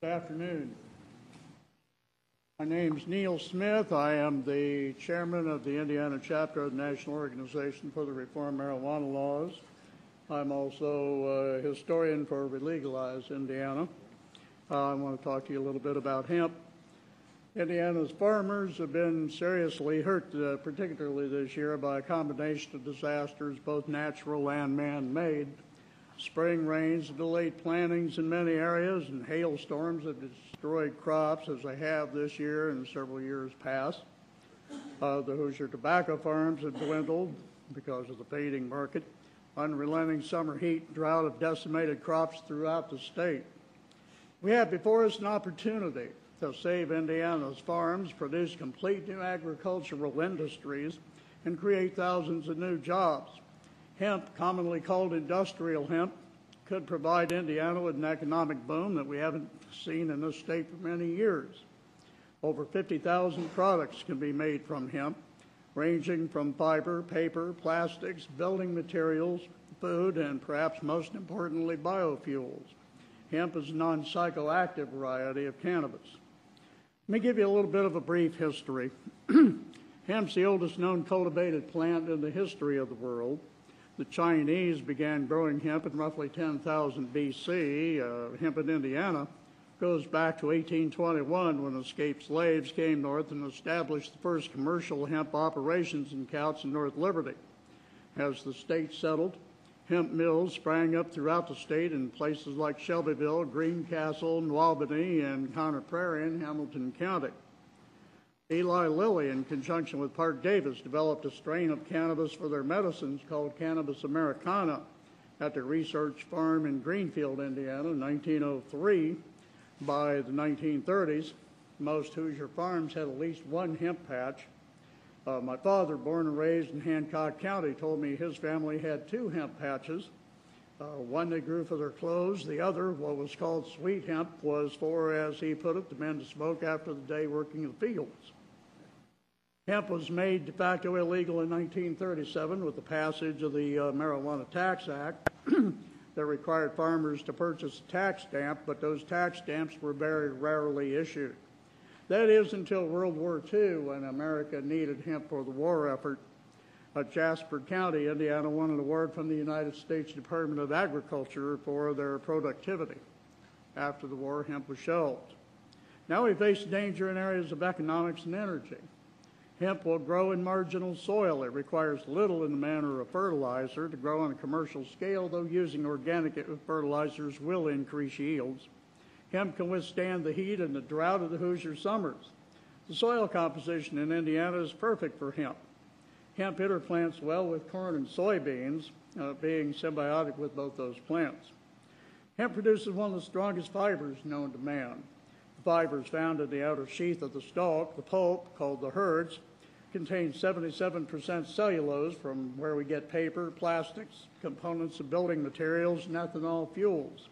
Good afternoon. My name is Neil Smith. I am the chairman of the Indiana chapter of the National Organization for the Reform of Marijuana Laws. I'm also a historian for Relegalize Indiana. I want to talk to you a little bit about hemp. Indiana's farmers have been seriously hurt, particularly this year, by a combination of disasters, both natural and man-made. Spring rains have delayed plantings in many areas, and hailstorms have destroyed crops as they have this year and several years past. The Hoosier tobacco farms have dwindled because of the fading market. Unrelenting summer heat and drought have decimated crops throughout the state. We have before us an opportunity to save Indiana's farms, produce complete new agricultural industries, and create thousands of new jobs. Hemp, commonly called industrial hemp, could provide Indiana with an economic boom that we haven't seen in this state for many years. Over 50,000 products can be made from hemp, ranging from fiber, paper, plastics, building materials, food, and perhaps most importantly, biofuels. Hemp is a non-psychoactive variety of cannabis. Let me give you a little bit of a brief history. Hemp's the oldest known cultivated plant in the history of the world. The Chinese began growing hemp in roughly 10,000 BC. Hemp in Indiana goes back to 1821 when escaped slaves came north and established the first commercial hemp operations in Couts and North Liberty. As the state settled, hemp mills sprang up throughout the state in places like Shelbyville, Greencastle, Albany, and Conner Prairie in Hamilton County. Eli Lilly, in conjunction with Parke Davis, developed a strain of cannabis for their medicines called Cannabis Americana at their research farm in Greenfield, Indiana, in 1903. By the 1930s, most Hoosier farms had at least one hemp patch. My father, born and raised in Hancock County, told me his family had two hemp patches. One they grew for their clothes. The other, what was called sweet hemp, was for, as he put it, the men to smoke after the day working in the fields. Hemp was made de facto illegal in 1937 with the passage of the Marijuana Tax Act that required farmers to purchase a tax stamp, but those tax stamps were very rarely issued. That is until World War II, when America needed hemp for the war effort. Jasper County, Indiana, won an award from the United States Department of Agriculture for their productivity. After the war, hemp was shelved. Now we face danger in areas of economics and energy. Hemp will grow in marginal soil. It requires little in the manner of fertilizer to grow on a commercial scale, though using organic fertilizers will increase yields. Hemp can withstand the heat and the drought of the Hoosier summers. The soil composition in Indiana is perfect for hemp. Hemp interplants well with corn and soybeans, being symbiotic with both those plants. Hemp produces one of the strongest fibers known to man. The fibers found in the outer sheath of the stalk, the pulp, called the herds, contains 77% cellulose, from where we get paper, plastics, components of building materials, and ethanol fuels.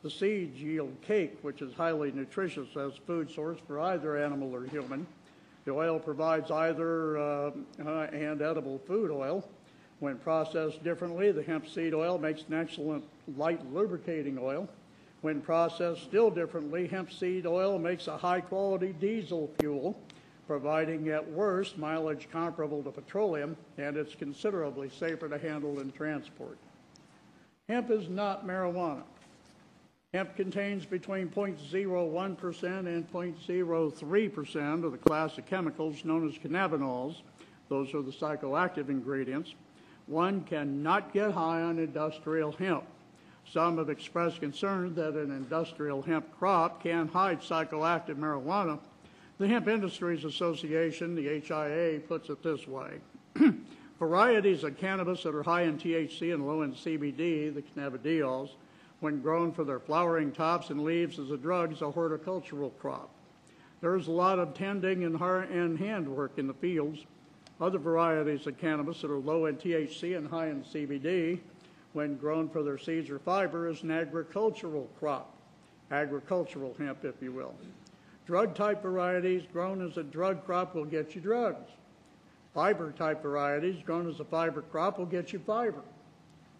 The seeds yield cake, which is highly nutritious as a food source for either animal or human. The oil provides either and edible food oil. When processed differently, the hemp seed oil makes an excellent light lubricating oil. When processed still differently, hemp seed oil makes a high-quality diesel fuel, providing at worst mileage comparable to petroleum, and it's considerably safer to handle and transport. Hemp is not marijuana. Hemp contains between 0.01% and 0.03% of the class of chemicals known as cannabinoids. Those are the psychoactive ingredients. One cannot get high on industrial hemp. Some have expressed concern that an industrial hemp crop can hide psychoactive marijuana. The Hemp Industries Association, the HIA, puts it this way. Varieties of cannabis that are high in THC and low in CBD, the cannabidiols, when grown for their flowering tops and leaves as a drug, is a horticultural crop. There's a lot of tending and handwork in the fields. Other varieties of cannabis that are low in THC and high in CBD, when grown for their seeds or fiber, is an agricultural crop, agricultural hemp, if you will. Drug-type varieties grown as a drug crop will get you drugs. Fiber-type varieties grown as a fiber crop will get you fiber.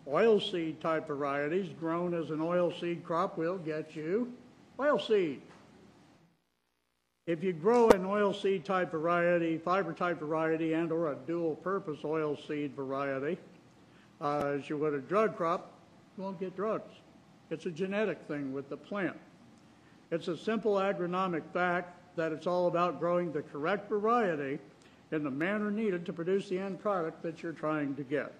Oilseed type varieties grown as an oilseed crop will get you Oilseed. If you grow an oilseed type variety, fiber type variety, and or a dual purpose oilseed variety, as you would a drug crop, you won't get drugs. It's a genetic thing with the plant. It's a simple agronomic fact that it's all about growing the correct variety in the manner needed to produce the end product that you're trying to get.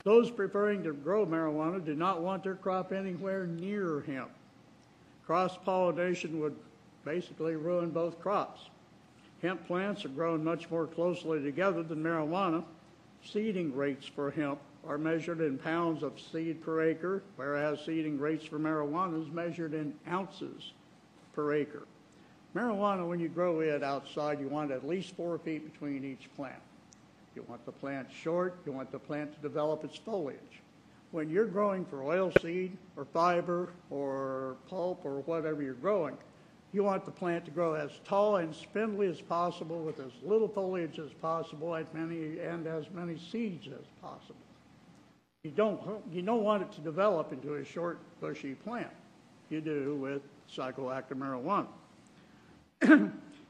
Those preferring to grow marijuana do not want their crop anywhere near hemp. Cross-pollination would basically ruin both crops. Hemp plants are grown much more closely together than marijuana. Seeding rates for hemp are measured in pounds of seed per acre, whereas seeding rates for marijuana is measured in ounces per acre. Marijuana, when you grow it outside, you want at least 4 feet between each plant. You want the plant short, you want the plant to develop its foliage. When you're growing for oilseed or fiber or pulp or whatever you're growing, you want the plant to grow as tall and spindly as possible with as little foliage as possible and as many seeds as possible. You don't want it to develop into a short, bushy plant. You do with psychoactive marijuana.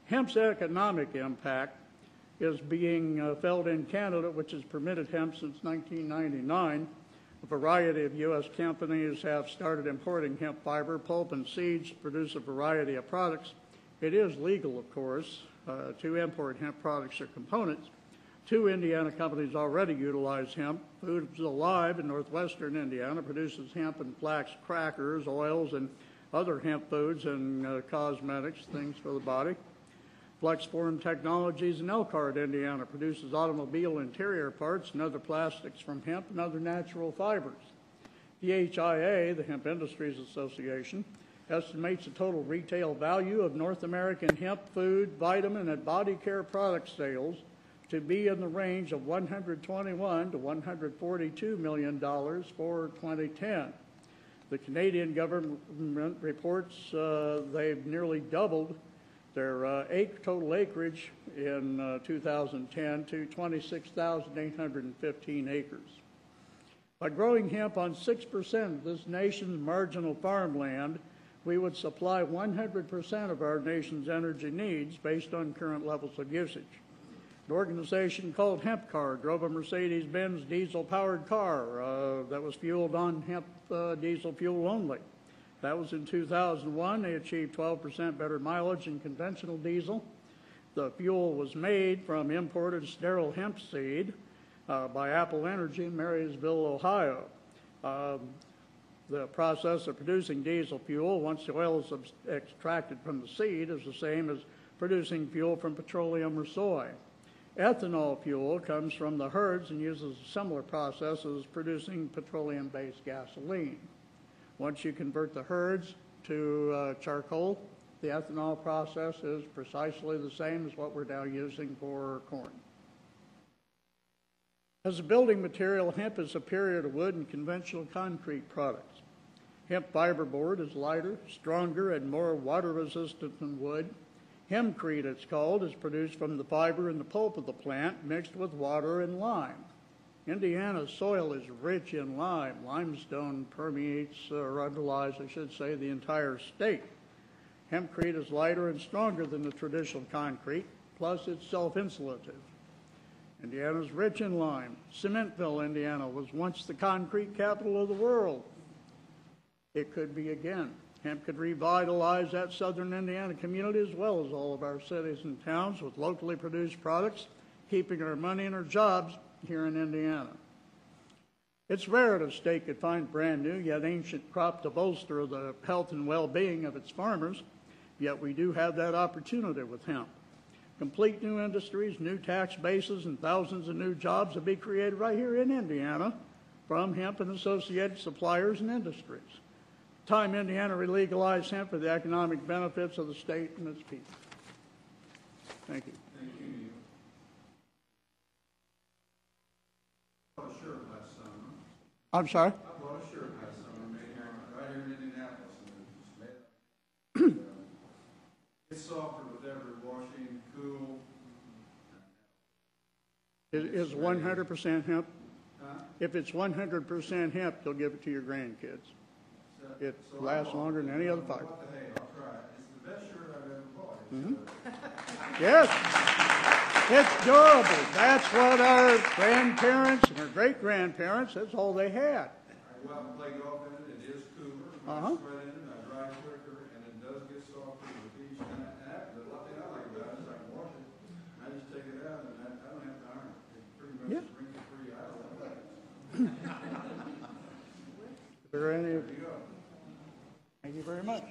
Hemp's economic impact is being felt in Canada, which has permitted hemp since 1999. A variety of U.S. companies have started importing hemp fiber, pulp, and seeds to produce a variety of products. It is legal, of course, to import hemp products or components. 2 Indiana companies already utilize hemp. Foods Alive in northwestern Indiana produces hemp and flax crackers, oils, and other hemp foods and cosmetics, things for the body. Flexform Technologies in Elkhart, Indiana, produces automobile interior parts and other plastics from hemp and other natural fibers. The HIA, the Hemp Industries Association, estimates the total retail value of North American hemp food, vitamin, and body care product sales to be in the range of $121 to $142 million for 2010. The Canadian government reports they've nearly doubled their total acreage in 2010 to 26,815 acres. By growing hemp on 6% of this nation's marginal farmland, we would supply 100% of our nation's energy needs based on current levels of usage. An organization called HempCar drove a Mercedes-Benz diesel-powered car that was fueled on hemp diesel fuel only. That was in 2001. They achieved 12% better mileage than conventional diesel. The fuel was made from imported sterile hemp seed by Apple Energy in Marysville, Ohio. The process of producing diesel fuel, once the oil is extracted from the seed, is the same as producing fuel from petroleum or soy. Ethanol fuel comes from the herds and uses a similar process as producing petroleum-based gasoline. Once you convert the herds to charcoal, the ethanol process is precisely the same as what we're now using for corn. As a building material, hemp is superior to wood and conventional concrete products. Hemp fiberboard is lighter, stronger, and more water-resistant than wood. Hempcrete, it's called, is produced from the fiber and the pulp of the plant mixed with water and lime. Indiana's soil is rich in lime. Limestone permeates, or underlies, I should say, the entire state. Hempcrete is lighter and stronger than the traditional concrete, plus it's self-insulative. Indiana's rich in lime. Cementville, Indiana, was once the concrete capital of the world. It could be again. Hemp could revitalize that southern Indiana community as well as all of our cities and towns with locally produced products, keeping our money and our jobs here in Indiana. It's rare a state could find brand new yet ancient crop to bolster the health and well-being of its farmers, yet we do have that opportunity with hemp. Complete new industries, new tax bases, and thousands of new jobs will be created right here in Indiana from hemp and associated suppliers and industries. Time Indiana legalized hemp for the economic benefits of the state and its people. Thank you. Thank you. I bought a shirt last summer. I'm sorry? I bought a shirt last summer made here, right here in Indianapolis. And it was made it's softer with every washing, cool. Is 100% hemp? Huh? If it's 100% hemp, they'll give it to your grandkids. It lasts longer than any other fiber. What the heck, I'll try it. It's the best shirt I've ever bought. Yes, it's durable. That's what our grandparents and our great-grandparents, that's all they had. I go out and play golf in it, it is cooler, Uh-huh. I sweat in it, I dry quicker, and it does get softer with each. And the one thing I like about it is I can wash it, and I just take it out, and I don't have to iron it. It's pretty much Yeah. wrinkle-free. I love it. Is there any? There you go. Thank you very much.